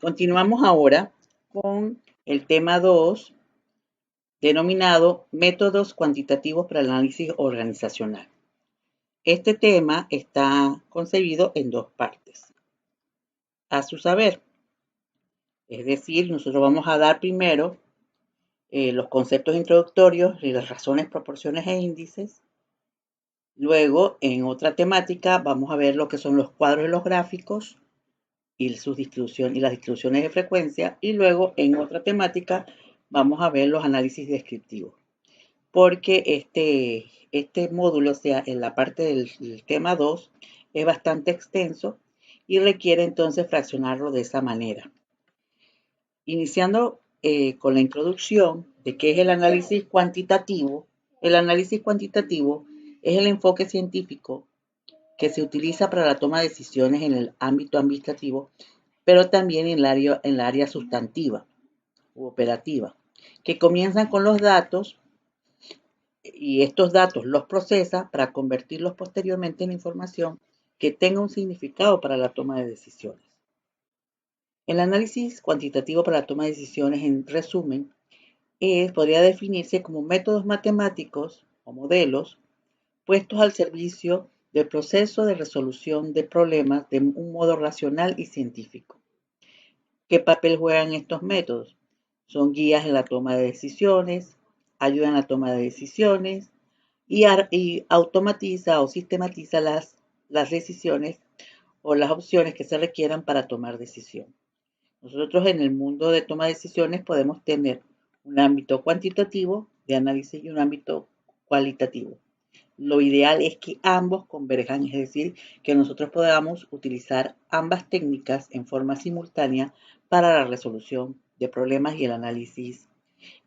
Continuamos ahora con el tema 2, denominado Métodos cuantitativos para el análisis organizacional. Este tema está concebido en dos partes. A su saber, es decir, nosotros vamos a dar primero los conceptos introductorios y las razones, proporciones e índices. Luego, en otra temática, vamos a ver lo que son los cuadros y los gráficos y sus distribuciones y las distribuciones de frecuencia. Y luego, en otra temática, vamos a ver los análisis descriptivos. Porque este módulo, o sea, en la parte del tema 2, es bastante extenso y requiere entonces fraccionarlo de esa manera. Iniciando con la introducción de qué es el análisis cuantitativo. El análisis cuantitativo es el enfoque científico que se utiliza para la toma de decisiones en el ámbito administrativo, pero también en la área sustantiva u operativa, que comienzan con los datos y estos datos los procesa para convertirlos posteriormente en información que tenga un significado para la toma de decisiones. El análisis cuantitativo para la toma de decisiones, en resumen, podría definirse como métodos matemáticos o modelos puestos al servicio del proceso de resolución de problemas de un modo racional y científico. ¿Qué papel juegan estos métodos? Son guías en la toma de decisiones, ayudan en la toma de decisiones y automatiza o sistematiza las decisiones o las opciones que se requieran para tomar decisión. Nosotros en el mundo de toma de decisiones podemos tener un ámbito cuantitativo de análisis y un ámbito cualitativo. Lo ideal es que ambos converjan, es decir, que nosotros podamos utilizar ambas técnicas en forma simultánea para la resolución de problemas y el análisis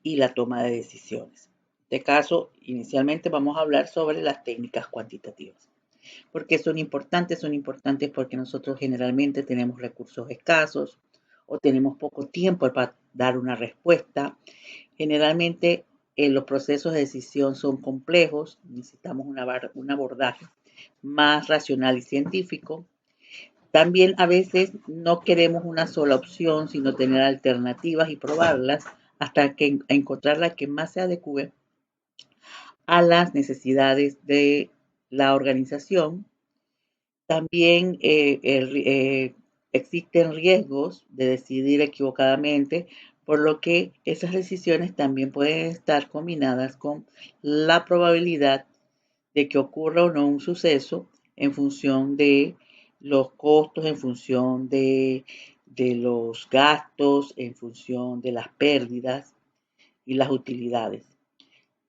y la toma de decisiones. En este caso, inicialmente vamos a hablar sobre las técnicas cuantitativas. ¿Por qué son importantes? Son importantes porque nosotros generalmente tenemos recursos escasos o tenemos poco tiempo para dar una respuesta. Generalmente los procesos de decisión son complejos, necesitamos un abordaje más racional y científico. También a veces no queremos una sola opción, sino tener alternativas y probarlas hasta que encontrar la que más se adecue a las necesidades de la organización. También existen riesgos de decidir equivocadamente, por lo que esas decisiones también pueden estar combinadas con la probabilidad de que ocurra o no un suceso en función de los costos, en función de los gastos, en función de las pérdidas y las utilidades.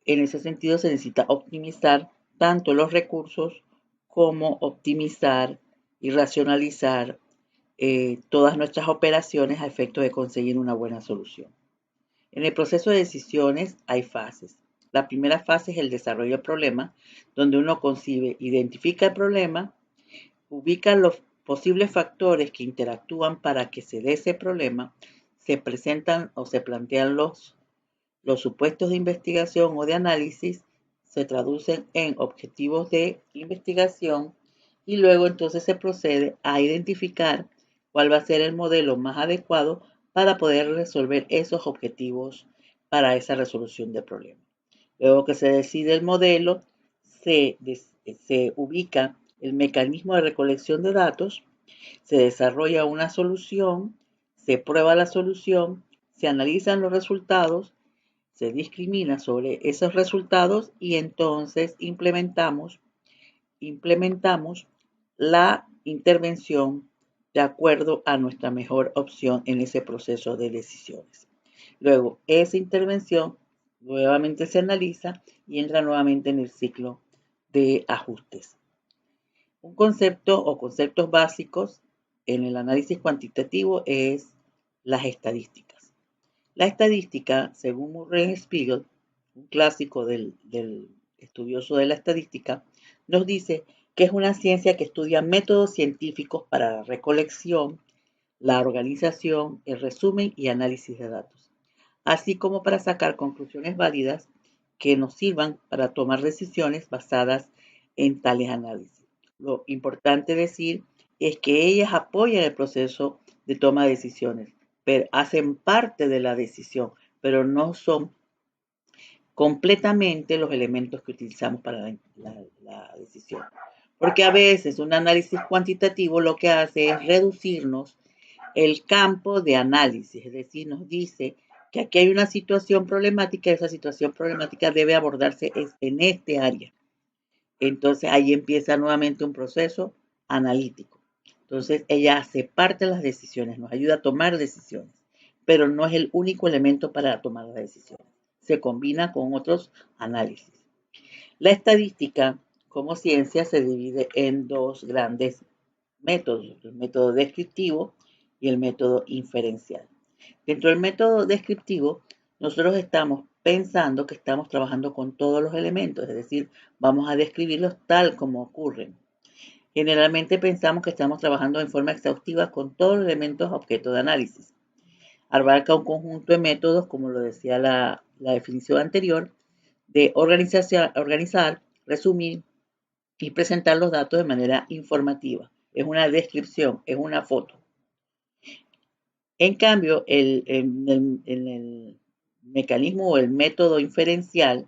En ese sentido se necesita optimizar tanto los recursos como optimizar y racionalizar todas nuestras operaciones a efecto de conseguir una buena solución. En el proceso de decisiones hay fases. La primera fase es el desarrollo del problema, donde uno concibe, identifica el problema, ubica los posibles factores que interactúan para que se dé ese problema, se presentan o se plantean los supuestos de investigación o de análisis, se traducen en objetivos de investigación y luego entonces se procede a identificar cuál va a ser el modelo más adecuado para poder resolver esos objetivos para esa resolución del problema. Luego que se decide el modelo, se ubica el mecanismo de recolección de datos, se desarrolla una solución, se prueba la solución, se analizan los resultados, se discrimina sobre esos resultados y entonces implementamos la intervención de acuerdo a nuestra mejor opción en ese proceso de decisiones. Luego, esa intervención nuevamente se analiza y entra nuevamente en el ciclo de ajustes. Un concepto o conceptos básicos en el análisis cuantitativo es las estadísticas. La estadística, según Murray Spiegel, un clásico del estudioso de la estadística, nos dice que es una ciencia que estudia métodos científicos para la recolección, la organización, el resumen y análisis de datos, así como para sacar conclusiones válidas que nos sirvan para tomar decisiones basadas en tales análisis. Lo importante decir es que ellas apoyan el proceso de toma de decisiones, pero hacen parte de la decisión, pero no son completamente los elementos que utilizamos para la decisión. Porque a veces un análisis cuantitativo lo que hace es reducirnos el campo de análisis, es decir, nos dice que aquí hay una situación problemática y esa situación problemática debe abordarse en este área. Entonces ahí empieza nuevamente un proceso analítico. Entonces ella hace parte de las decisiones, nos ayuda a tomar decisiones, pero no es el único elemento para tomar las decisiones. Se combina con otros análisis. La estadística como ciencia se divide en dos grandes métodos, el método descriptivo y el método inferencial. Dentro del método descriptivo, nosotros estamos pensando que estamos trabajando con todos los elementos, es decir, vamos a describirlos tal como ocurren. Generalmente pensamos que estamos trabajando en forma exhaustiva con todos los elementos objeto de análisis. Abarca un conjunto de métodos, como lo decía la definición anterior, de organizar, resumir y presentar los datos de manera informativa. Es una descripción, es una foto. En cambio, en el mecanismo o el método inferencial,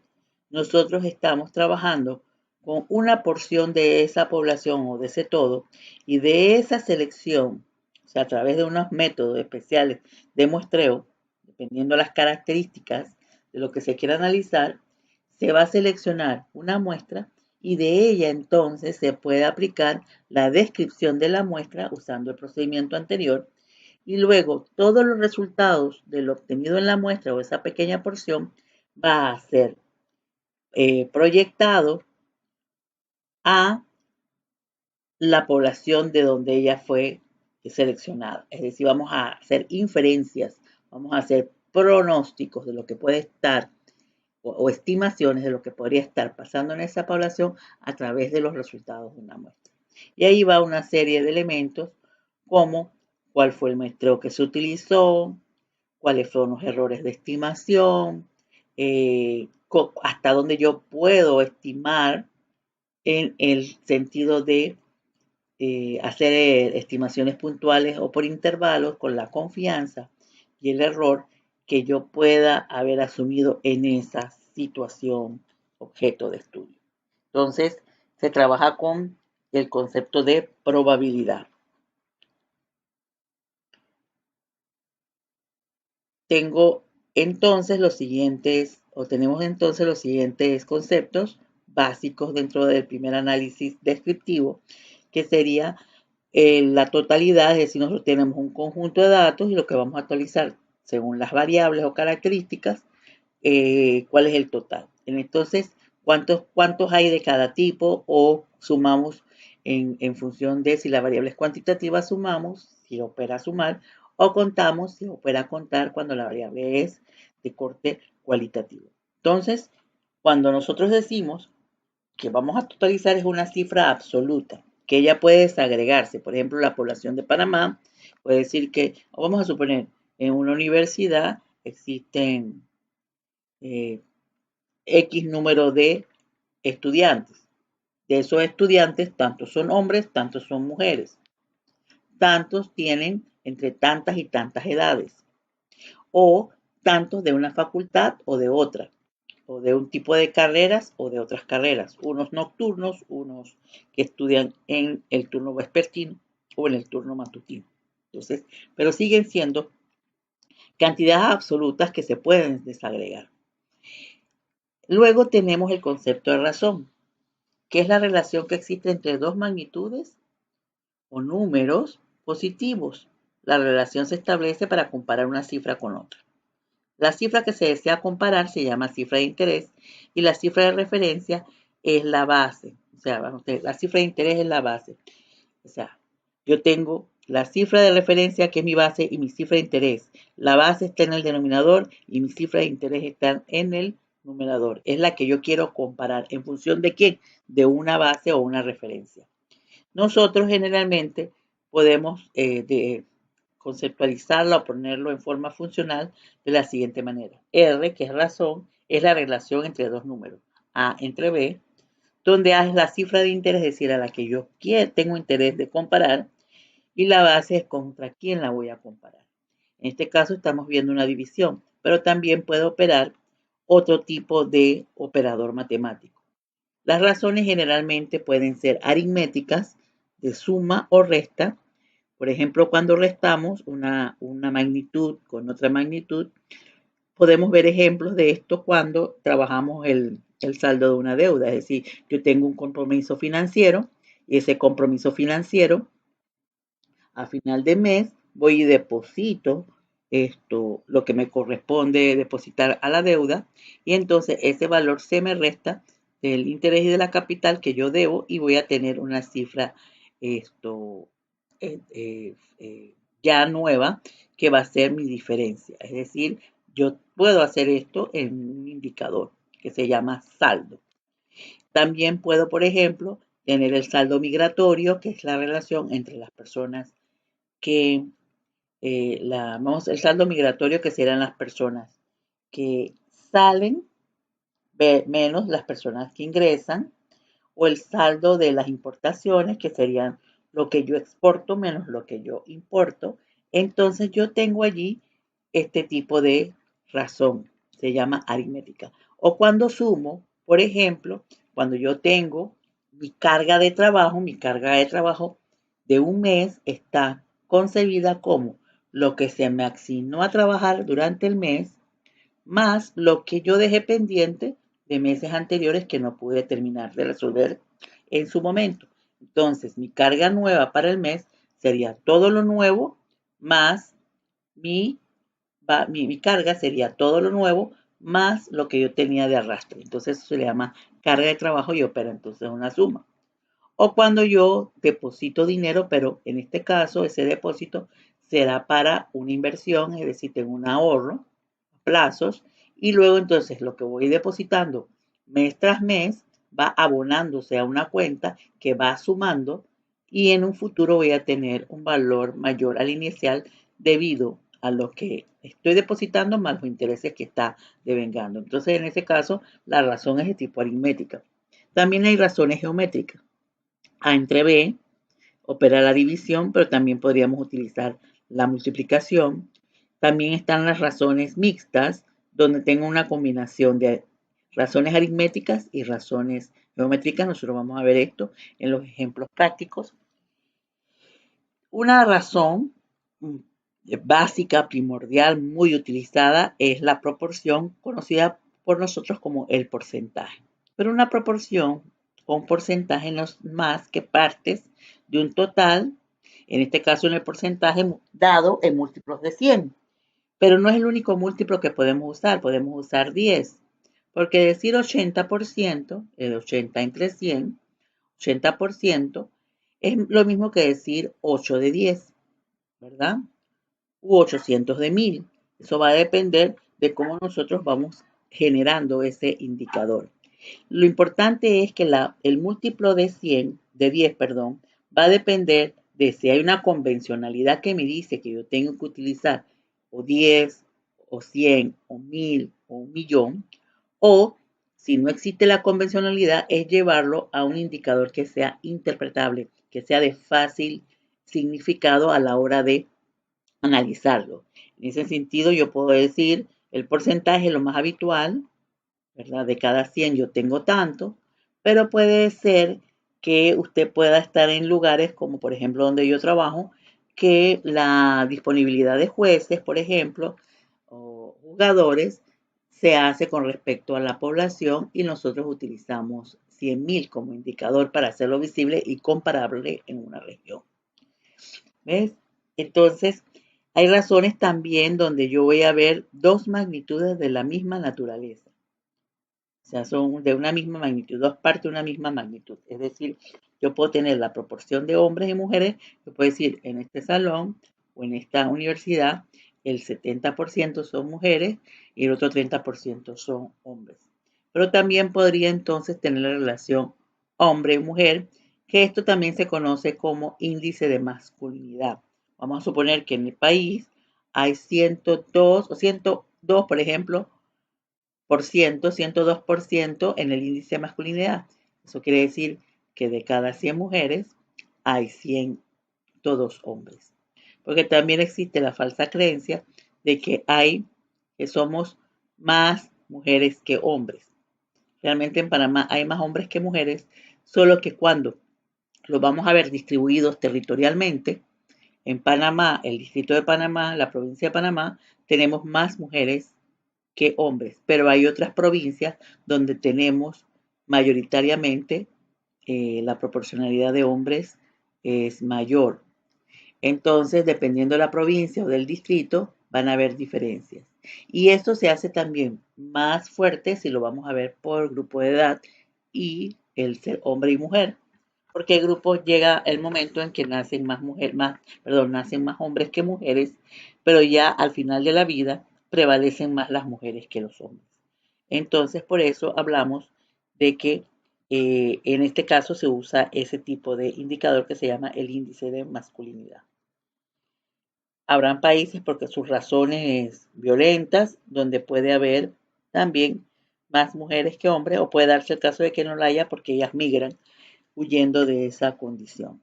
nosotros estamos trabajando con una porción de esa población o de ese todo y de esa selección, o sea, a través de unos métodos especiales de muestreo, dependiendo de las características de lo que se quiera analizar, se va a seleccionar una muestra y de ella entonces se puede aplicar la descripción de la muestra usando el procedimiento anterior y luego todos los resultados de lo obtenido en la muestra o esa pequeña porción va a ser proyectado a la población de donde ella fue seleccionada. Es decir, vamos a hacer inferencias, vamos a hacer pronósticos de lo que puede estar o estimaciones de lo que podría estar pasando en esa población a través de los resultados de una muestra. Y ahí va una serie de elementos como cuál fue el muestreo que se utilizó, cuáles fueron los errores de estimación, hasta dónde yo puedo estimar en el sentido de hacer estimaciones puntuales o por intervalos con la confianza y el error que yo pueda haber asumido en esa situación objeto de estudio. Entonces, se trabaja con el concepto de probabilidad. Tengo entonces los siguientes, o tenemos entonces los siguientes conceptos básicos dentro del primer análisis descriptivo, que sería la totalidad, es decir, nosotros tenemos un conjunto de datos y lo que vamos a actualizar según las variables o características, cuál es el total. Entonces, ¿cuántos hay de cada tipo? O sumamos en función de si la variable es cuantitativa, sumamos, si opera a sumar, o contamos, si opera a contar cuando la variable es de corte cualitativo. Entonces, cuando nosotros decimos que vamos a totalizar es una cifra absoluta, que ella puede desagregarse. Por ejemplo, la población de Panamá puede decir que, vamos a suponer, en una universidad existen X número de estudiantes. De esos estudiantes, tantos son hombres, tantos son mujeres. Tantos tienen entre tantas y tantas edades. O tantos de una facultad o de otra. O de un tipo de carreras o de otras carreras. Unos nocturnos, unos que estudian en el turno vespertino o en el turno matutino. Entonces, pero siguen siendo cantidades absolutas que se pueden desagregar. Luego tenemos el concepto de razón, que es la relación que existe entre dos magnitudes o números positivos. La relación se establece para comparar una cifra con otra. La cifra que se desea comparar se llama cifra de interés y la cifra de referencia es la base. O sea, la cifra de interés es la base. O sea, yo tengo la cifra de referencia que es mi base y mi cifra de interés. La base está en el denominador y mi cifra de interés está en el numerador. Es la que yo quiero comparar. ¿En función de quién? De una base o una referencia. Nosotros generalmente podemos conceptualizarlo o ponerlo en forma funcional de la siguiente manera. R, que es razón, es la relación entre dos números, A entre B, donde A es la cifra de interés, es decir, a la que yo tengo interés de comparar, y la base es contra quién la voy a comparar. En este caso estamos viendo una división, pero también puede operar otro tipo de operador matemático. Las razones generalmente pueden ser aritméticas, de suma o resta. Por ejemplo, cuando restamos una magnitud con otra magnitud, podemos ver ejemplos de esto cuando trabajamos el saldo de una deuda. Es decir, yo tengo un compromiso financiero y ese compromiso financiero a final de mes voy y deposito lo que me corresponde depositar a la deuda y entonces ese valor se me resta del interés y de la capital que yo debo y voy a tener una cifra esto eh, eh, eh, ya nueva que va a ser mi diferencia. Es decir, yo puedo hacer esto en un indicador que se llama saldo. También puedo, por ejemplo, tener el saldo migratorio, que es la relación entre las personas que el saldo migratorio que serán las personas que salen menos las personas que ingresan, o el saldo de las importaciones que serían lo que yo exporto menos lo que yo importo. Entonces yo tengo allí este tipo de razón, se llama aritmética. O cuando sumo, por ejemplo, cuando yo tengo mi carga de trabajo de un mes está concebida como lo que se me asignó a trabajar durante el mes, más lo que yo dejé pendiente de meses anteriores que no pude terminar de resolver en su momento. Entonces, mi carga nueva para el mes sería todo lo nuevo más mi, mi carga sería todo lo nuevo más lo que yo tenía de arrastre. Entonces, eso se le llama carga de trabajo y opera entonces una suma. O cuando yo deposito dinero, pero en este caso ese depósito será para una inversión, es decir, tengo un ahorro, plazos, y luego entonces lo que voy depositando mes tras mes va abonándose a una cuenta que va sumando y en un futuro voy a tener un valor mayor al inicial debido a lo que estoy depositando más los intereses que está devengando. Entonces, en ese caso, la razón es de tipo aritmética. También hay razones geométricas. A entre B opera la división, pero también podríamos utilizar la multiplicación. También están las razones mixtas, donde tengo una combinación de razones aritméticas y razones geométricas. Nosotros vamos a ver esto en los ejemplos prácticos. Una razón básica, primordial, muy utilizada es la proporción conocida por nosotros como el porcentaje. Pero una proporción o un porcentaje no es más que partes de un total, en este caso en el porcentaje dado en múltiplos de 100. Pero no es el único múltiplo que podemos usar 10. Porque decir 80%, el 80 entre 100, 80%, es lo mismo que decir 8 de 10, ¿verdad? U 800 de 1000. Eso va a depender de cómo nosotros vamos generando ese indicador. Lo importante es que el múltiplo de 100, de 10, perdón, va a depender de si hay una convencionalidad que me dice que yo tengo que utilizar o 10, o 100, o 1000, o un millón, o si no existe la convencionalidad, es llevarlo a un indicador que sea interpretable, que sea de fácil significado a la hora de analizarlo. En ese sentido, yo puedo decir el porcentaje, lo más habitual, ¿verdad? De cada 100 yo tengo tanto, pero puede ser que usted pueda estar en lugares como por ejemplo donde yo trabajo, que la disponibilidad de jueces, por ejemplo, o jugadores, se hace con respecto a la población y nosotros utilizamos 100.000 como indicador para hacerlo visible y comparable en una región. ¿Ves? Entonces, hay razones también donde yo voy a ver dos magnitudes de la misma naturaleza. O sea, son de una misma magnitud, dos partes de una misma magnitud. Es decir, yo puedo tener la proporción de hombres y mujeres, yo puedo decir, en este salón o en esta universidad, el 70% son mujeres y el otro 30% son hombres. Pero también podría entonces tener la relación hombre-mujer, que esto también se conoce como índice de masculinidad. Vamos a suponer que en el país hay 102 o 102, por ejemplo, 102% en el índice de masculinidad. Eso quiere decir que de cada 100 mujeres hay 100 todos hombres. porque también existe la falsa creencia de que somos más mujeres que hombres. Realmente en Panamá hay más hombres que mujeres, solo que cuando los vamos a ver distribuidos territorialmente, en Panamá, el distrito de Panamá, la provincia de Panamá, tenemos más mujeres que hombres, pero hay otras provincias donde tenemos mayoritariamente la proporcionalidad de hombres es mayor. Entonces, dependiendo de la provincia o del distrito, van a haber diferencias. Y esto se hace también más fuerte si lo vamos a ver por grupo de edad y el ser hombre y mujer. Porque el grupo llega el momento en que nacen más hombres que mujeres, pero ya al final de la vida prevalecen más las mujeres que los hombres. Entonces, por eso hablamos de que en este caso se usa ese tipo de indicador que se llama el índice de masculinidad. Habrán países porque sus razones violentas, donde puede haber también más mujeres que hombres, o puede darse el caso de que no la haya porque ellas migran huyendo de esa condición.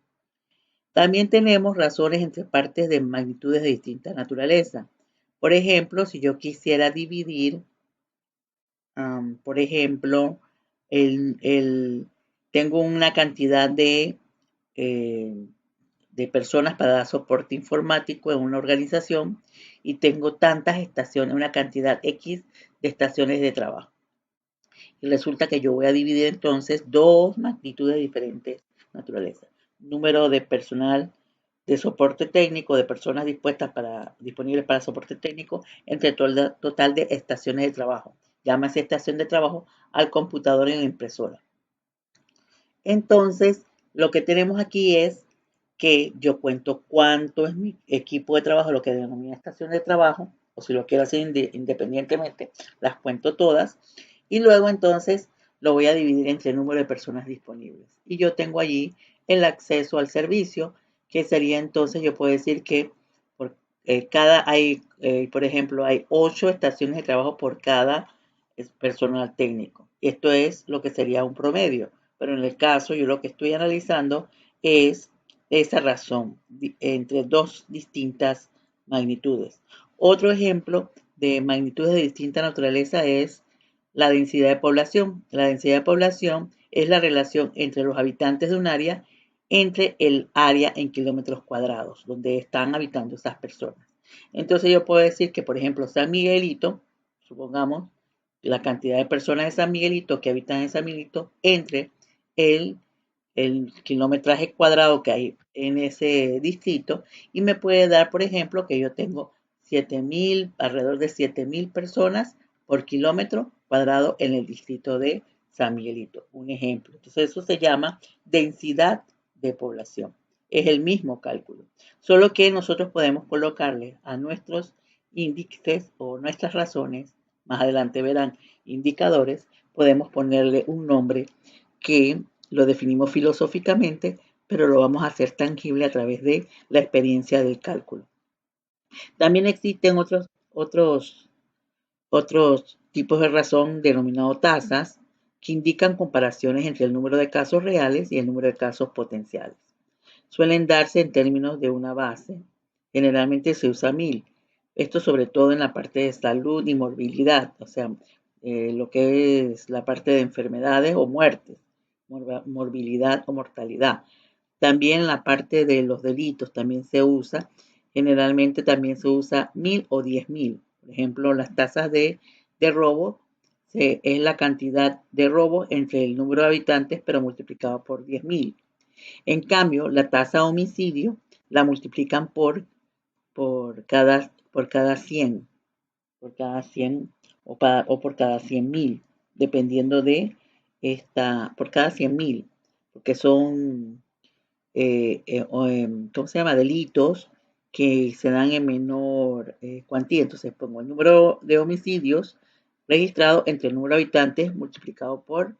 También tenemos razones entre partes de magnitudes de distinta naturaleza. Por ejemplo, si yo quisiera dividir, por ejemplo, tengo una cantidad eh, de personas para dar soporte informático en una organización y tengo tantas estaciones, una cantidad X de estaciones de trabajo. Y resulta que yo voy a dividir entonces dos magnitudes de diferentes naturalezas. Número de personal de soporte técnico, de personas disponibles para soporte técnico, entre el total de estaciones de trabajo. Llámase estación de trabajo al computador en la impresora. Entonces, lo que tenemos aquí es que yo cuento cuánto es mi equipo de trabajo, lo que denomina estación de trabajo, o si lo quiero hacer independientemente, las cuento todas, y luego entonces lo voy a dividir entre el número de personas disponibles. Y yo tengo allí el acceso al servicio, que sería entonces, yo puedo decir que por ejemplo, hay 8 estaciones de trabajo por cada personal técnico. Esto es lo que sería un promedio, pero en el caso yo lo que estoy analizando es esa razón entre dos distintas magnitudes. Otro ejemplo de magnitudes de distinta naturaleza es la densidad de población. La densidad de población es la relación entre los habitantes de un área entre el área en kilómetros cuadrados, donde están habitando esas personas. Entonces yo puedo decir que, por ejemplo, San Miguelito, supongamos, la cantidad de personas de San Miguelito que habitan en San Miguelito entre el el kilometraje cuadrado que hay en ese distrito y me puede dar, por ejemplo, que yo tengo alrededor de 7,000 personas por kilómetro cuadrado en el distrito de San Miguelito. Un ejemplo. Entonces eso se llama densidad de población. Es el mismo cálculo. Solo que nosotros podemos colocarle a nuestros índices o nuestras razones, más adelante verán indicadores, podemos ponerle un nombre que lo definimos filosóficamente, pero lo vamos a hacer tangible a través de la experiencia del cálculo. También existen otros tipos de razón denominados tasas que indican comparaciones entre el número de casos reales y el número de casos potenciales. Suelen darse en términos de una base. Generalmente se usa 1000. Esto sobre todo en la parte de salud y morbilidad, o sea, lo que es la parte de enfermedades o muertes, morbilidad o mortalidad. También la parte de los delitos también se usa. Generalmente también se usa 1000 o 10,000. Por ejemplo, las tasas de robo es la cantidad de robo entre el número de habitantes, pero multiplicado por 10,000. En cambio, la tasa de homicidio la multiplican por cada 100, o por cada 100,000, dependiendo por cada 100,000, porque son, ¿cómo se llama? Delitos que se dan en menor cuantía. Entonces pongo el número de homicidios registrados entre el número de habitantes multiplicado por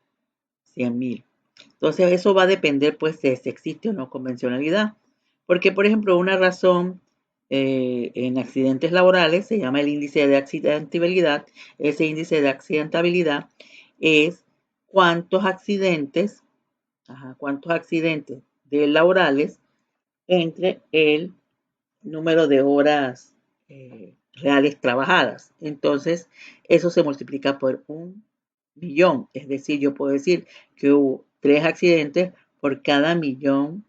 100,000. Entonces eso va a depender pues de si existe o no convencionalidad. Porque, por ejemplo, una razón en accidentes laborales se llama el índice de accidentabilidad. Ese índice de accidentabilidad es cuántos accidentes, cuántos accidentes laborales entre número de horas reales trabajadas. Entonces, eso se multiplica por 1.000.000. Es decir, yo puedo decir que hubo 3 accidentes por cada 1.000.000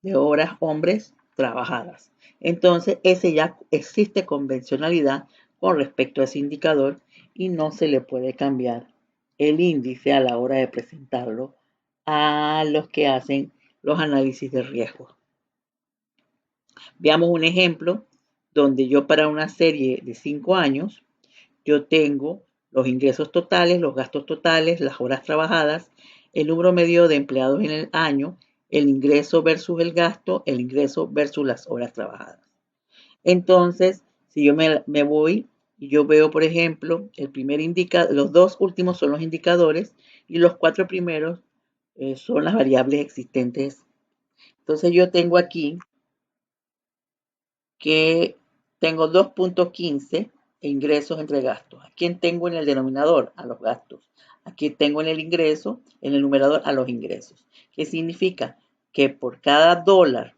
de horas hombres trabajadas. Entonces, ese ya existe convencionalidad con respecto a ese indicador y no se le puede cambiar el índice a la hora de presentarlo a los que hacen los análisis de riesgo. Veamos un ejemplo donde yo para una serie de 5 años, yo tengo los ingresos totales, los gastos totales, las horas trabajadas, el número medio de empleados en el año, el ingreso versus el gasto, el ingreso versus las horas trabajadas. Entonces, si yo me voy y yo veo, por ejemplo, los dos últimos son los indicadores y los 4 primeros son las variables existentes. Entonces yo tengo aquí que tengo 2.15 ingresos entre gastos. ¿A quién tengo en el denominador? A los gastos. Aquí tengo en el ingreso, en el numerador, a los ingresos. ¿Qué significa? Que por cada dólar,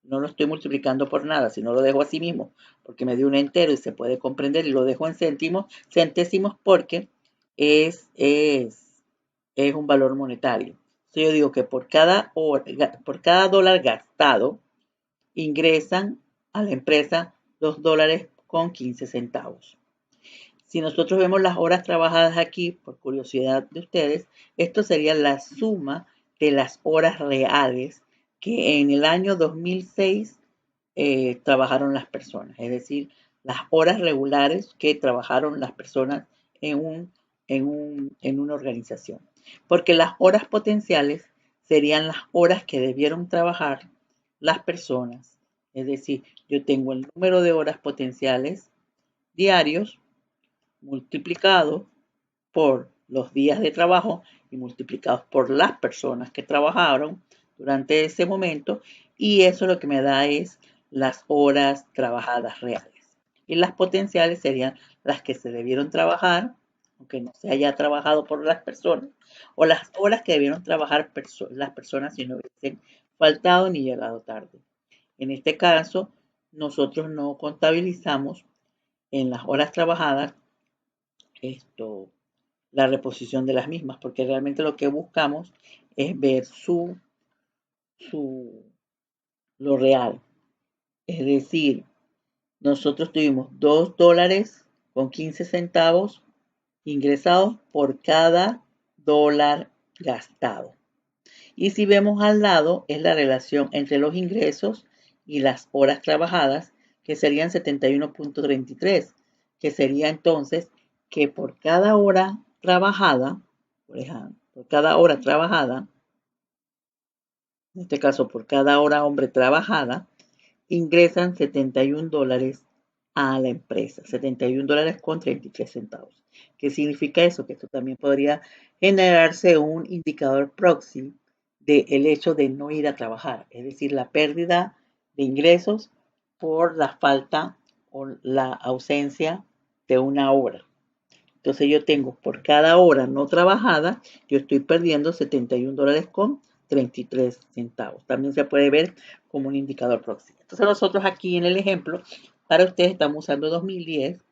no lo estoy multiplicando por nada, sino lo dejo así mismo, porque me dio un entero y se puede comprender, y lo dejo en centésimos porque es un valor monetario. Entonces yo digo que por cada dólar gastado, ingresan a la empresa $2.15. Si nosotros vemos las horas trabajadas aquí, por curiosidad de ustedes, esto sería la suma de las horas reales que en el año 2006 trabajaron las personas, es decir, las horas regulares que trabajaron las personas en una organización. Porque las horas potenciales serían las horas que debieron trabajar las personas. Es decir, yo tengo el número de horas potenciales diarios multiplicado por los días de trabajo y multiplicados por las personas que trabajaron durante ese momento, y eso lo que me da es las horas trabajadas reales. Y las potenciales serían las que se debieron trabajar, aunque no se haya trabajado por las personas, o las horas que debieron trabajar las personas si no hubiesen faltado ni llegado tarde. En este caso, nosotros no contabilizamos en las horas trabajadas la reposición de las mismas, porque realmente lo que buscamos es ver lo real. Es decir, nosotros tuvimos $2.15 ingresados por cada dólar gastado. Y si vemos al lado, es la relación entre los ingresos y las horas trabajadas, que serían 71.33, que sería entonces que por cada hora trabajada, por ejemplo, por cada hora trabajada, en este caso por cada hora hombre trabajada, ingresan $71 a la empresa, $71.33. ¿Qué significa eso? Que esto también podría generarse un indicador proxy del hecho de no ir a trabajar, es decir, la pérdida de ingresos por la falta o la ausencia de una hora. Entonces yo tengo por cada hora no trabajada, yo estoy perdiendo $71.33. También se puede ver como un indicador proxy. Entonces nosotros aquí en el ejemplo, para ustedes estamos usando 2010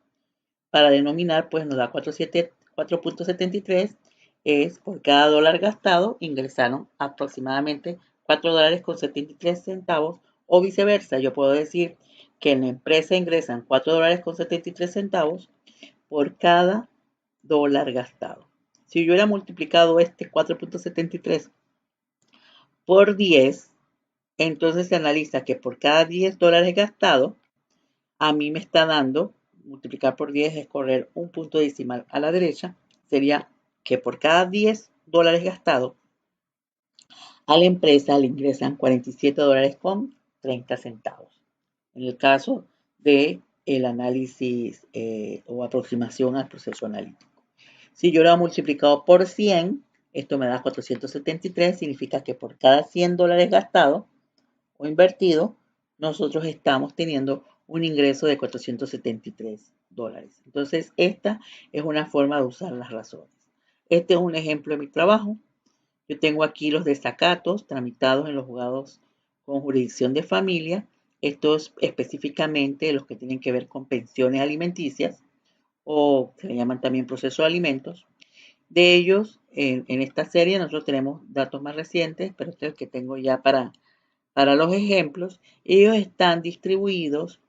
para denominar, pues nos da 4.73, es por cada dólar gastado ingresaron aproximadamente $4.73, o viceversa. Yo puedo decir que en la empresa ingresan $4.73 por cada dólar gastado. Si yo hubiera multiplicado este 4.73 por 10, entonces se analiza que por cada $10 gastados, a mí me está dando, multiplicar por 10 es correr un punto decimal a la derecha, sería que por cada $10 gastados, a la empresa le ingresan $47.30. En el caso de el análisis o aproximación al proceso analítico. Si yo lo he multiplicado por 100, esto me da 473, significa que por cada $100 gastados o invertido, nosotros estamos teniendo un ingreso de $473. Entonces, esta es una forma de usar las razones. Este es un ejemplo de mi trabajo. Yo tengo aquí los desacatos tramitados en los juzgados con jurisdicción de familia estos específicamente los que tienen que ver con pensiones alimenticias o se le llaman también proceso de alimentos. De ellos, en esta serie nosotros tenemos datos más recientes, pero este es el que tengo ya para los ejemplos. Ellos están distribuidos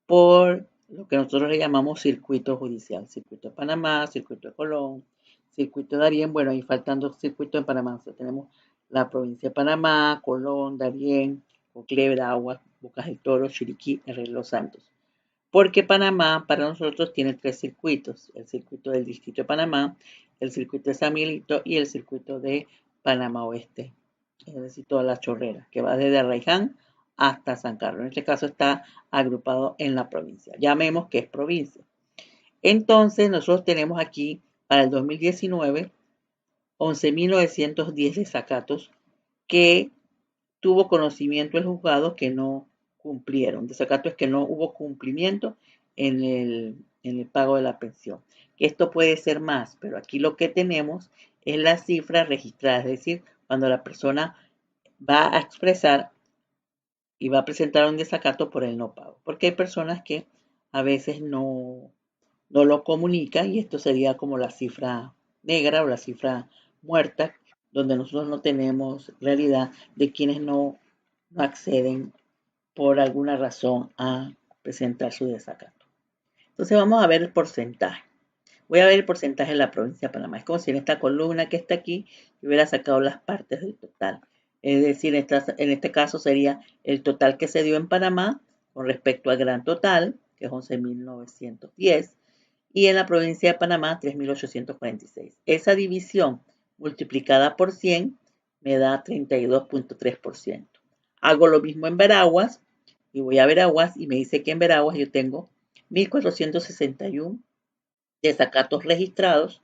por lo que nosotros le llamamos circuito judicial. Circuito de Panamá, circuito de Colón, circuito de Darién. Bueno, ahí faltan dos circuitos en Panamá. O sea, tenemos la provincia de Panamá, Colón, Darién, Coclé, Veraguas, Bocas del Toro, Chiriquí, Herrera de los Santos. Porque Panamá para nosotros tiene tres circuitos, el circuito del Distrito de Panamá, el circuito de San Miguelito y el circuito de Panamá Oeste, es decir, toda la chorrera, que va desde Arraiján hasta San Carlos. En este caso está agrupado en la provincia. Llamemos que es provincia. Entonces nosotros tenemos aquí para el 2019 11.910 desacatos que tuvo conocimiento el juzgado que no cumplieron. Desacato es que no hubo cumplimiento en el pago de la pensión. Esto puede ser más, pero aquí lo que tenemos es la cifra registrada, es decir, cuando la persona va a expresar y va a presentar un desacato por el no pago. Porque hay personas que a veces no lo comunican y esto sería como la cifra negra o la cifra muerta, donde nosotros no tenemos realidad de quienes no acceden por alguna razón a presentar su desacato. Entonces vamos a ver el porcentaje. Voy a ver el porcentaje de la provincia de Panamá. Es como si en esta columna que está aquí yo hubiera sacado las partes del total. Es decir, en este caso sería el total que se dio en Panamá con respecto al gran total, que es 11.910, y en la provincia de Panamá 3.846. Esa división multiplicada por 100 me da 32.3%. Hago lo mismo en Veraguas y voy a Veraguas y me dice que en Veraguas yo tengo 1.461 desacatos registrados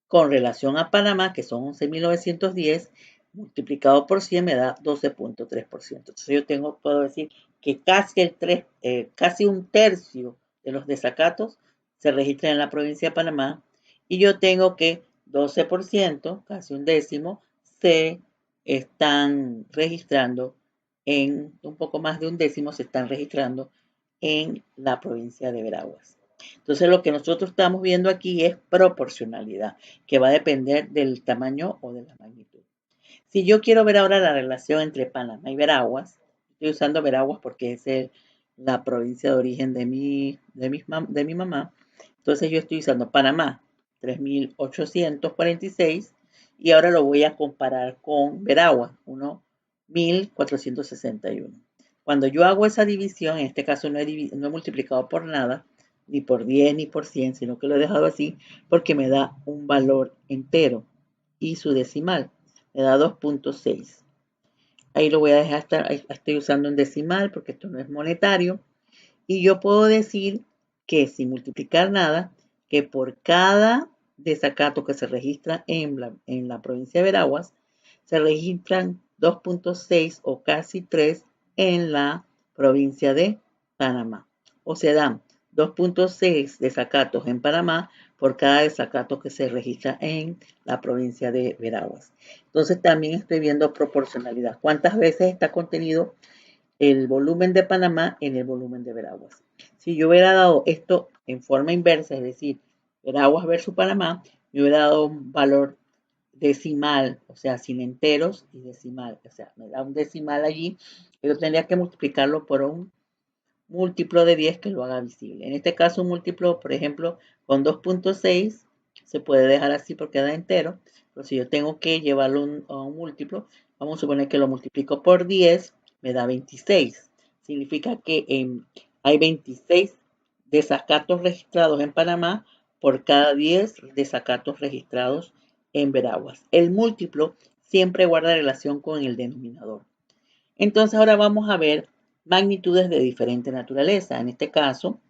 con relación a Panamá, que son 11.910, multiplicado por 100 me da 12.3%. Entonces yo puedo decir que casi un tercio de los desacatos se registran en la provincia de Panamá y yo tengo que 12%, casi un décimo, se están registrando un poco más de un décimo se están registrando en la provincia de Veraguas. Entonces lo que nosotros estamos viendo aquí es proporcionalidad, que va a depender del tamaño o de la magnitud. Si yo quiero ver ahora la relación entre Panamá y Veraguas, estoy usando Veraguas porque es la provincia de origen de mi mamá, entonces yo estoy usando Panamá, 3.846, y ahora lo voy a comparar con Veraguas, 1.461. Cuando yo hago esa división, en este caso no he multiplicado por nada, ni por 10 ni por 100, sino que lo he dejado así porque me da un valor entero y su decimal me da 2.6. Ahí lo voy a dejar, estoy usando un decimal porque esto no es monetario. Y yo puedo decir que sin multiplicar nada, que por cada desacato que se registra en la provincia de Veraguas, se registran 2.6 o casi 3 en la provincia de Panamá. O se dan 2.6 desacatos en Panamá por cada desacato que se registra en la provincia de Veraguas. Entonces también estoy viendo proporcionalidad. ¿Cuántas veces está contenido el volumen de Panamá en el volumen de Veraguas? Si yo hubiera dado esto en forma inversa, es decir, Veraguas versus Panamá, me hubiera dado un valor decimal, o sea, sin enteros y decimal. O sea, me da un decimal allí, pero tendría que multiplicarlo por un múltiplo de 10 que lo haga visible. En este caso, un múltiplo, por ejemplo, con 2.6 se puede dejar así porque da entero, pero si yo tengo que llevarlo a un múltiplo, vamos a suponer que lo multiplico por 10, me da 26. Significa que hay 26 desacatos registrados en Panamá por cada 10 desacatos registrados en Veraguas. El múltiplo siempre guarda relación con el denominador. Entonces ahora vamos a ver magnitudes de diferente naturaleza. En este caso,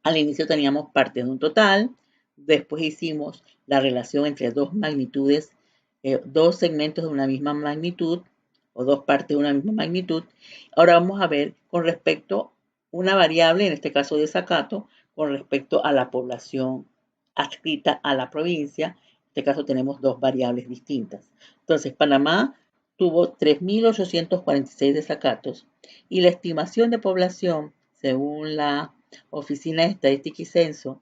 al inicio teníamos partes de un total, después hicimos la relación entre dos magnitudes, dos segmentos de una misma magnitud o dos partes de una misma magnitud. Ahora vamos a ver con respecto a una variable, en este caso desacato, con respecto a la población adscrita a la provincia. En este caso tenemos dos variables distintas. Entonces, Panamá tuvo 3.846 desacatos y la estimación de población, según la Oficina de Estadística y Censo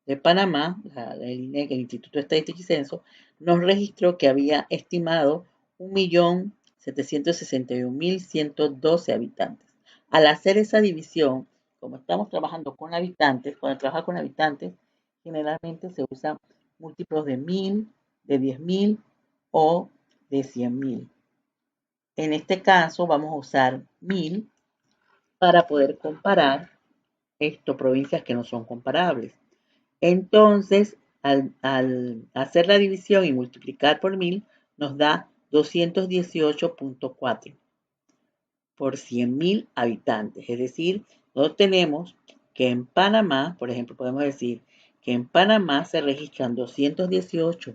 de Panamá, el INEC, el Instituto de Estadística y Censo, nos registró que había estimado 1.761.112 habitantes. Al hacer esa división, como estamos trabajando con habitantes, cuando trabaja con habitantes, generalmente se usan múltiplos de 1.000, de 10.000 o de 100.000. En este caso vamos a usar 1.000 para poder comparar provincias que no son comparables. Entonces, al hacer la división y multiplicar por 1.000, nos da 218.4 por 100.000 habitantes. Es decir, nosotros tenemos que en Panamá, por ejemplo, podemos decir que en Panamá se registran 218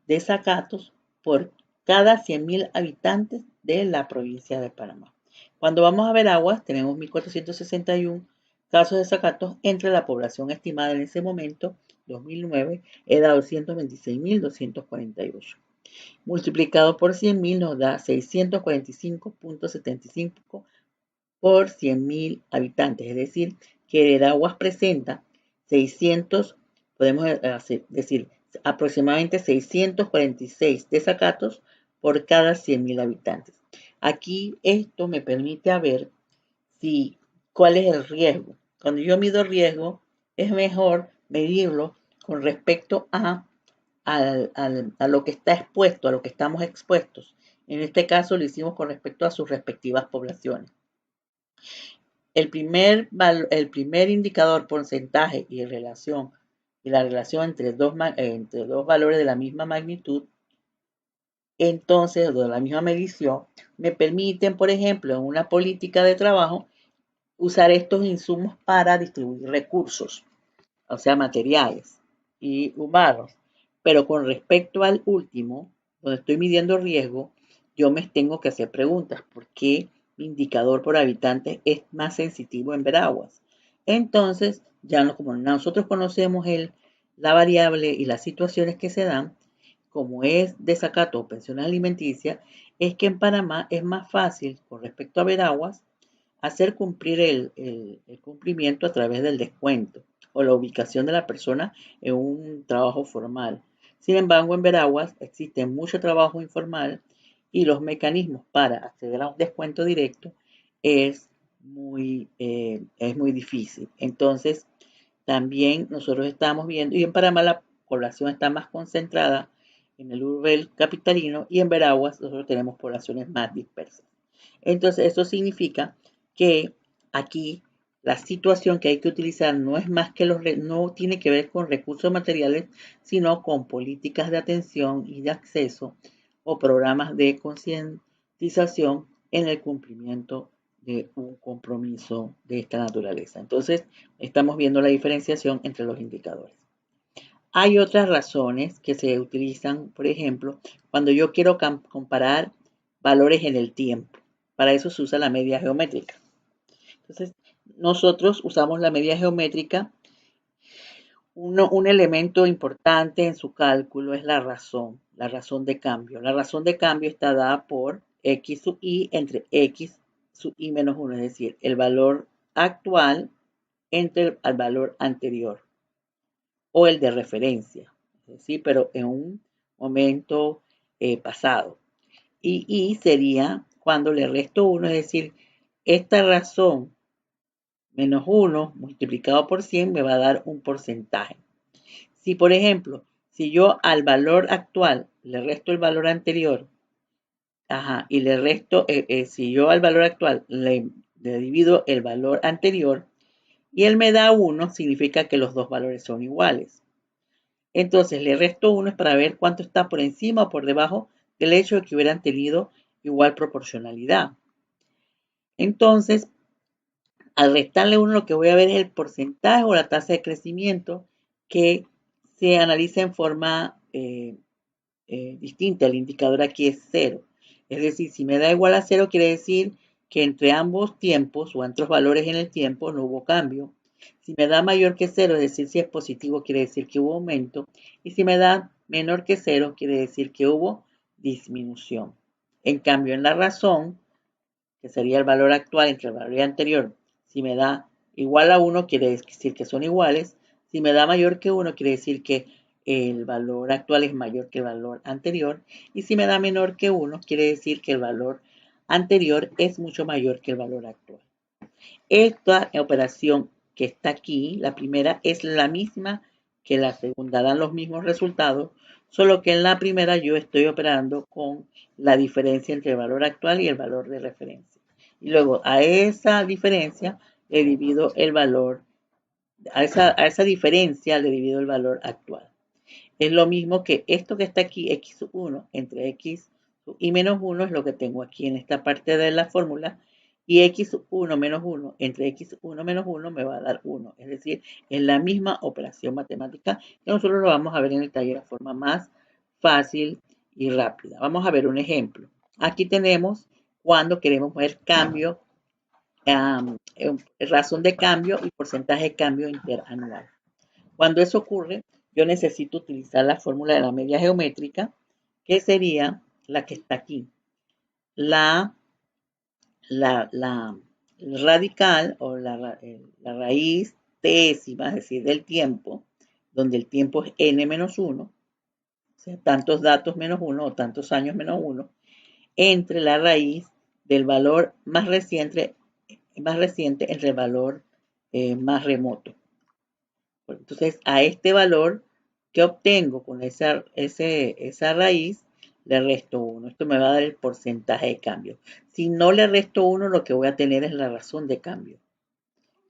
desacatos por cada 100.000 habitantes de la provincia de Panamá. Cuando vamos a Veraguas, tenemos 1.461 casos de desacatos entre la población estimada en ese momento, 2009, era 226.248. Multiplicado por 100.000 nos da 645.75 por 100.000 habitantes. Es decir, que Veraguas presenta 600, podemos decir, aproximadamente 646 desacatos por cada 100.000 habitantes. Aquí esto me permite ver cuál es el riesgo. Cuando yo mido riesgo, es mejor medirlo con respecto a lo que está expuesto, a lo que estamos expuestos. En este caso lo hicimos con respecto a sus respectivas poblaciones. El primer indicador, porcentaje y la relación entre dos valores de la misma magnitud, entonces, de la misma medición, me permiten, por ejemplo, en una política de trabajo, usar estos insumos para distribuir recursos, o sea, materiales y humanos. Pero con respecto al último, donde estoy midiendo riesgo, yo me tengo que hacer preguntas. ¿Por qué mi indicador por habitante es más sensitivo en Veraguas? Entonces, ya como nosotros conocemos la variable y las situaciones que se dan, como es desacato o pensiones alimenticias, es que en Panamá es más fácil, con respecto a Veraguas, hacer cumplir el cumplimiento a través del descuento o la ubicación de la persona en un trabajo formal. Sin embargo, en Veraguas existe mucho trabajo informal y los mecanismos para acceder a un descuento directo es muy difícil. Entonces, también nosotros estamos viendo, y en Panamá la población está más concentrada en el urbel capitalino y en Veraguas nosotros tenemos poblaciones más dispersas. Entonces, eso significa que aquí la situación que hay que utilizar no es más que no tiene que ver con recursos materiales, sino con políticas de atención y de acceso o programas de concientización en el cumplimiento de un compromiso de esta naturaleza. Entonces, estamos viendo la diferenciación entre los indicadores. Hay otras razones que se utilizan, por ejemplo, cuando yo quiero comparar valores en el tiempo. Para eso se usa la media geométrica. Entonces, nosotros usamos la media geométrica. Un elemento importante en su cálculo es la razón de cambio. La razón de cambio está dada por x sub i entre x sub i menos 1, es decir, el valor actual entre el valor anterior o el de referencia, ¿sí? Pero en un momento pasado. Y sería cuando le resto 1, es decir, esta razón menos 1 multiplicado por 100 me va a dar un porcentaje. Si, por ejemplo, si yo al valor actual le resto el valor anterior, y le resto, si yo al valor actual le divido el valor anterior y él me da 1, significa que los dos valores son iguales. Entonces le resto 1 es para ver cuánto está por encima o por debajo del hecho de que hubieran tenido igual proporcionalidad. Entonces, al restarle 1, lo que voy a ver es el porcentaje o la tasa de crecimiento que se analiza en forma distinta. El indicador aquí es 0. Es decir, si me da igual a 0, quiere decir que entre ambos tiempos o entre los valores en el tiempo no hubo cambio. Si me da mayor que 0, es decir, si es positivo, quiere decir que hubo aumento. Y si me da menor que 0, quiere decir que hubo disminución. En cambio, en la razón, que sería el valor actual entre el valor anterior, si me da igual a 1, quiere decir que son iguales. Si me da mayor que 1, quiere decir que el valor actual es mayor que el valor anterior. Y si me da menor que 1, quiere decir que el valor anterior es mucho mayor que el valor actual. Esta operación que está aquí, la primera, es la misma que la segunda, dan los mismos resultados, solo que en la primera yo estoy operando con la diferencia entre el valor actual y el valor de referencia. Y luego a esa diferencia le divido el valor, a esa diferencia le divido el valor actual. Es lo mismo que esto que está aquí, x1 entre x y menos 1 es lo que tengo aquí en esta parte de la fórmula. Y x1 menos 1 entre x1 menos 1 me va a dar 1. Es decir, es la misma operación matemática que nosotros lo vamos a ver en el taller de forma más fácil y rápida. Vamos a ver un ejemplo. Aquí tenemos cuando queremos ver cambio, razón de cambio y porcentaje de cambio interanual. Cuando eso ocurre, yo necesito utilizar la fórmula de la media geométrica, que sería la que está aquí. La radical o la raíz décima, es decir, del tiempo, donde el tiempo es n menos 1, o sea, tantos datos menos 1 o tantos años menos 1, entre la raíz del valor más reciente entre el valor más remoto. Entonces, a este valor que obtengo con esa raíz, le resto 1. Esto me va a dar el porcentaje de cambio. Si no le resto 1, lo que voy a tener es la razón de cambio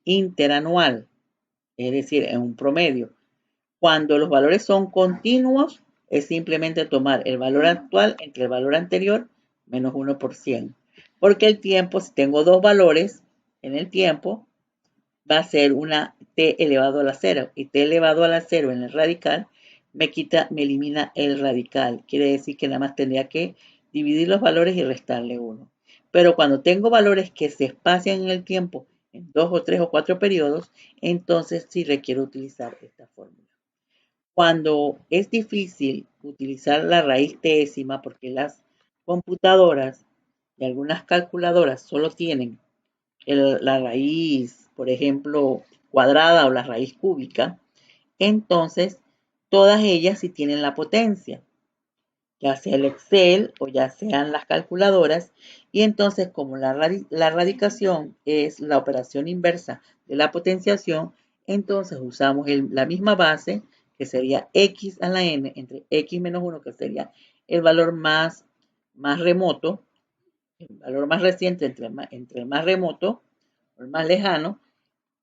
interanual, es decir, en un promedio. Cuando los valores son continuos, es simplemente tomar el valor actual entre el valor anterior menos 1%. Porque el tiempo, si tengo dos valores en el tiempo, va a ser una t elevado a la 0. Y t elevado a la 0 en el radical me elimina el radical. Quiere decir que nada más tendría que dividir los valores y restarle 1. Pero cuando tengo valores que se espacian en el tiempo en 2 o 3 o 4 periodos, entonces sí requiero utilizar esta fórmula. Cuando es difícil utilizar la raíz décima, porque las computadoras y algunas calculadoras solo tienen la raíz, por ejemplo, cuadrada o la raíz cúbica, entonces todas ellas sí tienen la potencia, ya sea el Excel o ya sean las calculadoras, y entonces como la radicación es la operación inversa de la potenciación, entonces usamos la misma base, que sería x a la n entre x menos 1, que sería el valor más remoto, el valor más reciente entre el más remoto, el más lejano,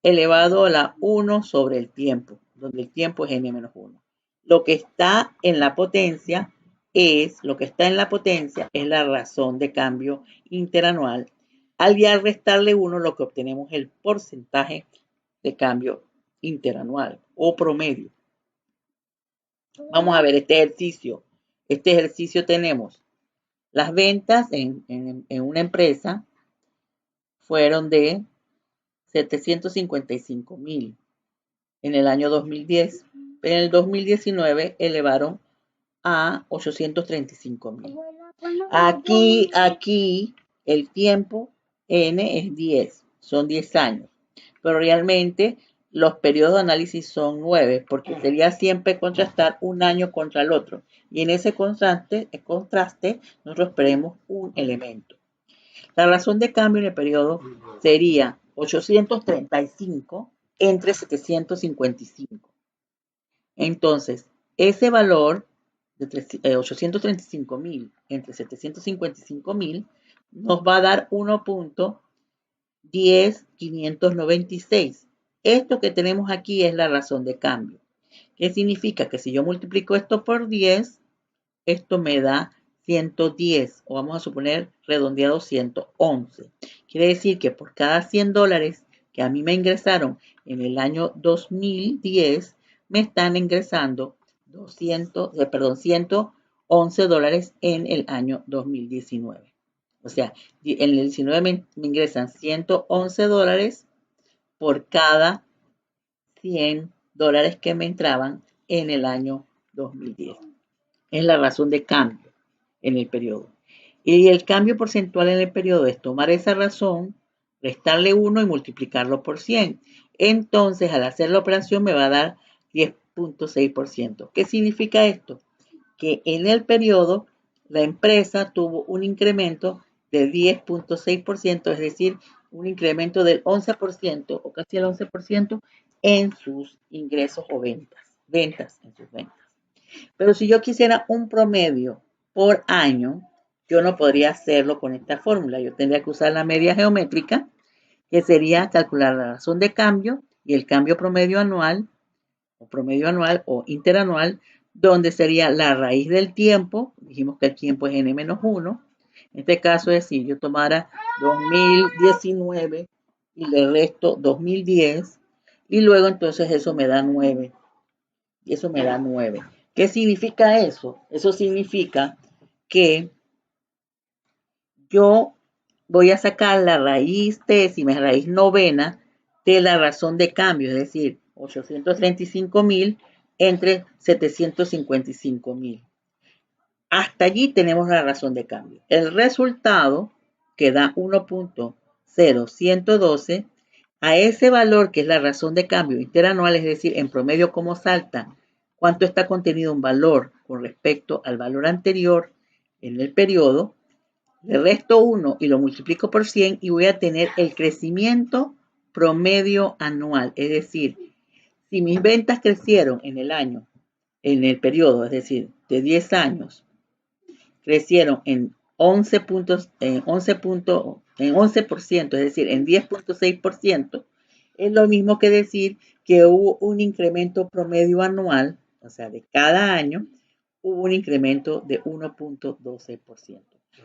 elevado a la 1 sobre el tiempo, donde el tiempo es n-1. Lo que está en la potencia es la razón de cambio interanual. Al ya restarle 1, lo que obtenemos es el porcentaje de cambio interanual o promedio. Vamos a ver este ejercicio. Este ejercicio tenemos las ventas en una empresa fueron de 755,000 en el año 2010. En el 2019 elevaron a 835,000. Aquí el tiempo N es 10, son 10 años. Pero realmente los periodos de análisis son 9, porque sería siempre contrastar un año contra el otro. Y en ese contraste nosotros esperemos un elemento. La razón de cambio en el periodo sería 835 entre 755. Entonces, ese valor de 835,000 entre 755,000 nos va a dar 1.10596. Esto que tenemos aquí es la razón de cambio. ¿Qué significa? Que si yo multiplico esto por 10, esto me da 110, o vamos a suponer redondeado 111. Quiere decir que por cada $100 que a mí me ingresaron en el año 2010, me están ingresando $111 en el año 2019. O sea, en el 19 me ingresan $111 por cada $100 que me entraban en el año 2010. Es la razón de cambio en el periodo. Y el cambio porcentual en el periodo es tomar esa razón, restarle 1 y multiplicarlo por 100. Entonces, al hacer la operación me va a dar 10.6%. ¿Qué significa esto? Que en el periodo la empresa tuvo un incremento de 10.6%, es decir, un incremento del 11% o casi el 11% en sus ingresos o ventas en sus ventas. Pero si yo quisiera un promedio por año, yo no podría hacerlo con esta fórmula. Yo tendría que usar la media geométrica, que sería calcular la razón de cambio y el cambio promedio anual o interanual, donde sería la raíz del tiempo. Dijimos que el tiempo es n-1. En este caso es si yo tomara 2019 y le resto 2010, y luego entonces eso me da 9. Y eso me da 9. ¿Qué significa eso? Eso significa que yo voy a sacar la raíz décima, raíz novena de la razón de cambio, es decir, 835.000 entre 755.000. Hasta allí tenemos la razón de cambio. El resultado, que da 1.0112, a ese valor que es la razón de cambio interanual, es decir, en promedio cómo salta, cuánto está contenido un valor con respecto al valor anterior en el periodo, le resto 1 y lo multiplico por 100 y voy a tener el crecimiento promedio anual. Es decir, si mis ventas crecieron en el año, en el periodo, es decir, de 10 años, crecieron en 11 puntos, en 11%, es decir, en 10.6%, es lo mismo que decir que hubo un incremento promedio anual, o sea, de cada año, hubo un incremento de 1.12%.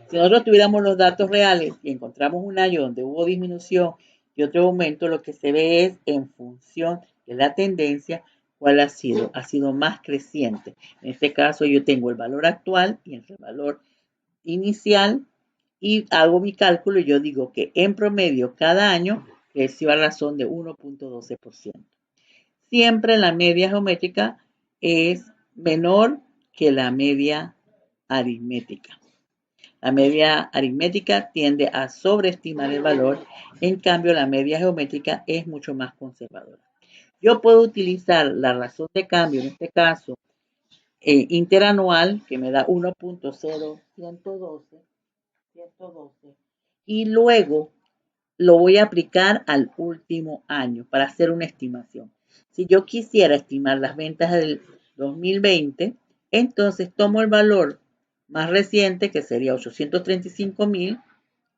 Si nosotros tuviéramos los datos reales y encontramos un año donde hubo disminución y otro aumento, lo que se ve es en función de la tendencia, ¿cuál ha sido? Ha sido más creciente. En este caso yo tengo el valor actual y el valor inicial y hago mi cálculo y yo digo que en promedio cada año creció a razón de 1.12%. Siempre la media geométrica es menor que la media aritmética. La media aritmética tiende a sobreestimar el valor, en cambio la media geométrica es mucho más conservadora. Yo puedo utilizar la razón de cambio, en este caso, interanual, que me da 1.0112, y luego lo voy a aplicar al último año para hacer una estimación. Si yo quisiera estimar las ventas del 2020, entonces tomo el valor más reciente, que sería 835.000,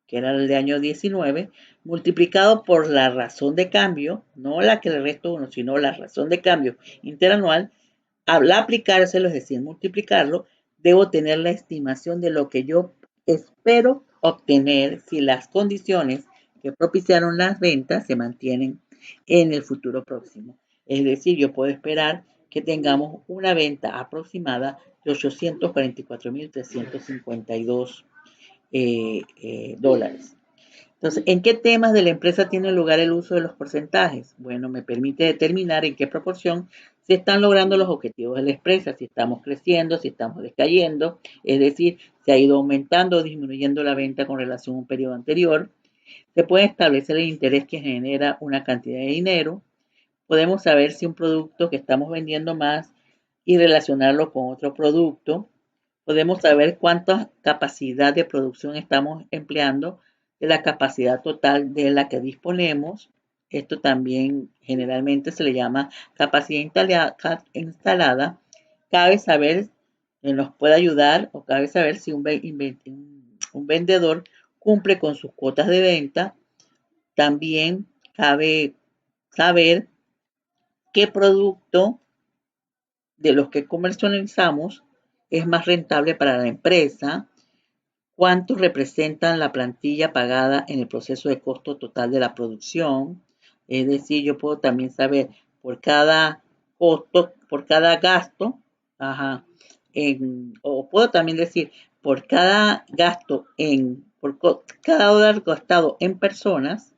que era el de año 19, multiplicado por la razón de cambio, no la que le resto 1, sino la razón de cambio interanual. Al aplicárselo, es decir, multiplicarlo, debo tener la estimación de lo que yo espero obtener si las condiciones que propiciaron las ventas se mantienen en el futuro próximo. Es decir, yo puedo esperar que tengamos una venta aproximada de 844.352 dólares. Entonces, ¿en qué temas de la empresa tiene lugar el uso de los porcentajes? Bueno, me permite determinar en qué proporción se están logrando los objetivos de la empresa, si estamos creciendo, si estamos decayendo, es decir, si ha ido aumentando o disminuyendo la venta con relación a un periodo anterior. Se puede establecer el interés que genera una cantidad de dinero. Podemos saber si un producto que estamos vendiendo más y relacionarlo con otro producto. Podemos saber cuánta capacidad de producción estamos empleando de la capacidad total de la que disponemos. Esto también generalmente se le llama capacidad instalada. Cabe saber, nos puede ayudar o cabe saber si un vendedor cumple con sus cuotas de venta. También cabe saber qué producto de los que comercializamos es más rentable para la empresa, cuánto representan la plantilla pagada en el proceso de costo total de la producción. Es decir, yo puedo también saber por cada costo, por cada gasto, o puedo también decir por cada gasto por cada dólar gastado en personas,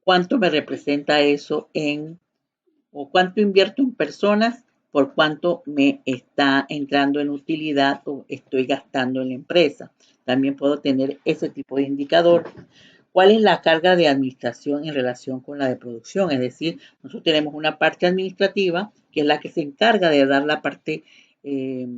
cuánto me representa eso o cuánto invierto en personas por cuánto me está entrando en utilidad o estoy gastando en la empresa. También puedo tener ese tipo de indicador. ¿Cuál es la carga de administración en relación con la de producción? Es decir, nosotros tenemos una parte administrativa que es la que se encarga de dar la parte eh,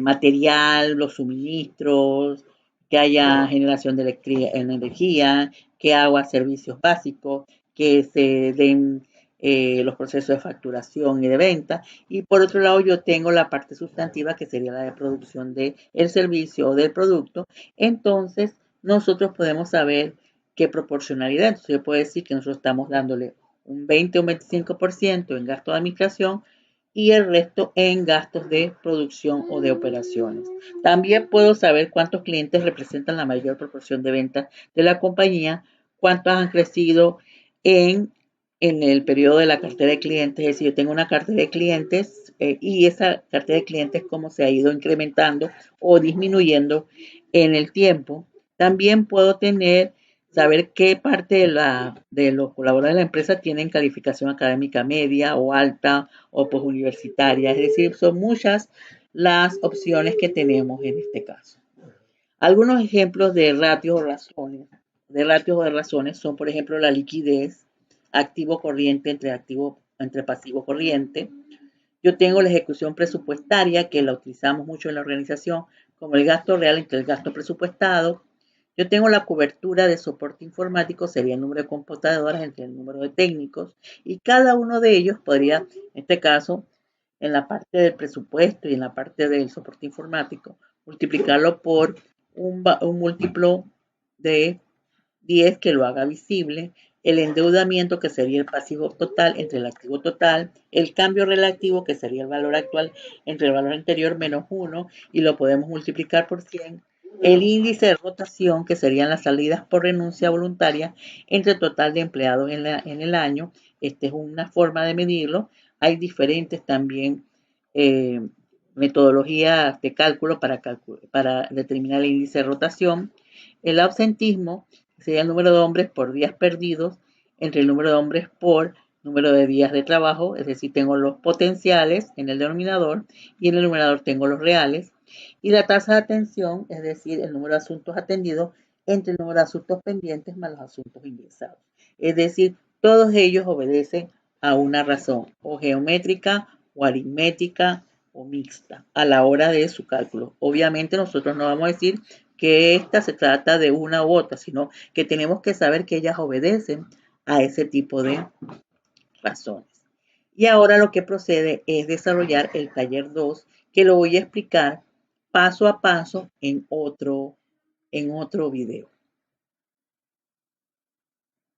material, los suministros, que haya generación de energía, que haga servicios básicos, que se den los procesos de facturación y de venta. Y por otro lado, yo tengo la parte sustantiva, que sería la de producción del servicio o del producto. Entonces, nosotros podemos saber qué proporcionalidad. Entonces, yo puedo decir que nosotros estamos dándole un 20 o un 25% en gasto de administración y el resto en gastos de producción o de operaciones. También puedo saber cuántos clientes representan la mayor proporción de ventas de la compañía, cuántos han crecido en, en el periodo de la cartera de clientes. Es decir, yo tengo una cartera de clientes y esa cartera de clientes cómo se ha ido incrementando o disminuyendo en el tiempo. También puedo saber qué parte de los colaboradores de la empresa tienen calificación académica media o alta o posuniversitaria. Es decir, son muchas las opciones que tenemos en este caso. Algunos ejemplos de ratios o razones, son, por ejemplo, la liquidez, activo corriente entre pasivo corriente. Yo tengo la ejecución presupuestaria, que la utilizamos mucho en la organización, como el gasto real entre el gasto presupuestado. Yo tengo la cobertura de soporte informático, sería el número de computadoras entre el número de técnicos, y cada uno de ellos podría, en este caso, en la parte del presupuesto y en la parte del soporte informático, multiplicarlo por un múltiplo de 10 que lo haga visible, el endeudamiento, que sería el pasivo total entre el activo total, el cambio relativo, que sería el valor actual entre el valor anterior menos 1, y lo podemos multiplicar por 100, el índice de rotación, que serían las salidas por renuncia voluntaria entre el total de empleados en el año. Esta es una forma de medirlo. Hay diferentes también eh, metodologías de cálculo para determinar el índice de rotación. El ausentismo sería el número de hombres por días perdidos entre el número de hombres por número de días de trabajo, es decir, tengo los potenciales en el denominador y en el numerador tengo los reales. Y la tasa de atención, es decir, el número de asuntos atendidos entre el número de asuntos pendientes más los asuntos ingresados. Es decir, todos ellos obedecen a una razón, o geométrica, o aritmética, o mixta, a la hora de su cálculo. Obviamente nosotros no vamos a decir que esta se trata de una u otra, sino que tenemos que saber que ellas obedecen a ese tipo de razones. Y ahora lo que procede es desarrollar el taller 2, que lo voy a explicar paso a paso en otro video.